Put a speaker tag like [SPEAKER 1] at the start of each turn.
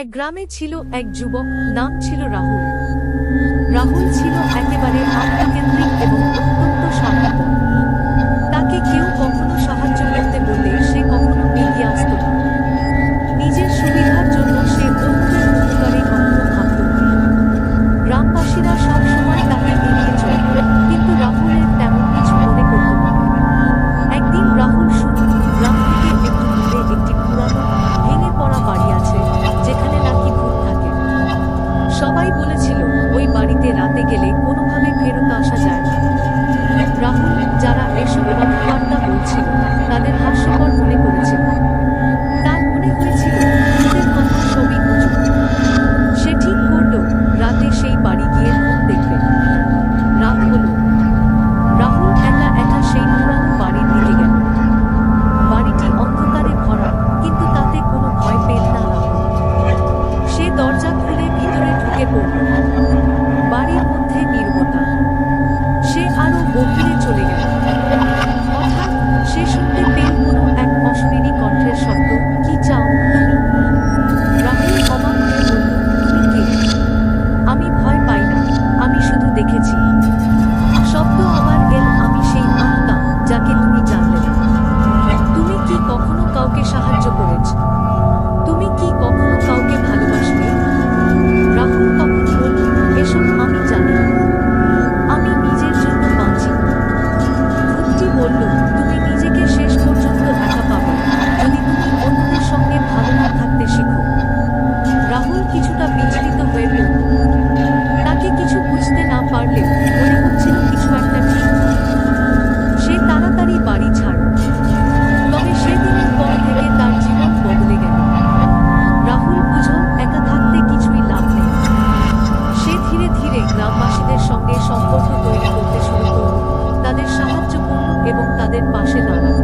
[SPEAKER 1] এক গ্রামে ছিল এক যুবক, নাম ছিল রাহুল। রাহুল ছিল একেবারে আত্মকেন্দ্রিক এবং অত্যন্ত স্বার্থপর। তাকে কেউ কখনো সাহায্য করতে বললে সে কখনো এগিয়ে আসত না। নিজের সুবিধার জন্য সে অন্যদের উপকারে কখনো ভাবত না। গ্রামবাসীরা সব সময় তাকে এড়িয়ে চলত, কিন্তু রাহুলের তেমন কিছু মনে করত না। একদিন রাহুল শুনল, গ্রাম থেকে একটু দূরে একটি পুরানো ভেঙে পড়া বাড়ি আছে, যেখানে নাকি ভূত থাকে। সবাই বলেছিল ওই বাড়িতে রাতে গেলে কোনোভাবে ফেরত আসা যায় না। রাহুল, যারা এসব কথাবার্তা বলছিল, তাদের হাস্যকর মনে করেছিল। তার মনে হয়েছিল ভূতের কথা সবই গুজব। সে ঠিক করল রাতে সেই বাড়ি গিয়ে ভূত দেখবে। রাত হলো। রাহুল একা একা সেই পুরানো বাড়ির দিকে গেল। বাড়িটি অন্ধকারে ভরা, কিন্তু তাতে কোনো ভয় পেল না রাহুল। সে দরজা খুলে ভিতরে ঢুকে পড়ল। বাড়ির মধ্যে নীরবতা। সে আরো গভীরে চলে গেল। হঠাৎ সে শুনতে পেল কোনো এক অশরীরী কণ্ঠের শব্দ, কি চাও তুমি? রাহুল অবাক হয়ে বলল, তুমি কে? আমি ভয় পাই না, আমি শুধু দেখেছি। শব্দ আবার এল, আমি সেই আত্মা যাকে তুমি জানলে না। তুমি কি কখনো কাউকে সাহায্য করেছ? তুমি কি কখনো কাউকে ভালোবাসবে? রাহুল তখন বলল, এসব আমি জানি না। আমি নিজের জন্য বাঁচি। ভূতটি বলল, তুমি নিজেকে শেষ পর্যন্ত একা পাবে, যদি তুমি অন্যদের সঙ্গে ভালো না থাকতে শেখো। রাহুল কিছুটা বিচলিত হয়ে পড়ল। তাকে কিছু বুঝতে না পারলেও মনে হচ্ছিল কিছু একটা ঠিক নয়। সে তাড়াতাড়ি বাড়ি ছাড়ল। তবে সেদিনের পর থেকে তার জীবন বদলে গেল। রাহুল বুঝল একা থাকতে কিছুই লাভ নেই। সে ধীরে ধীরে গ্রামবাসীদের সঙ্গে সম্পর্ক তৈরি করতে শুরু করল, তাদের সাহায্য করল এবং তাদের পাশে দাঁড়াল।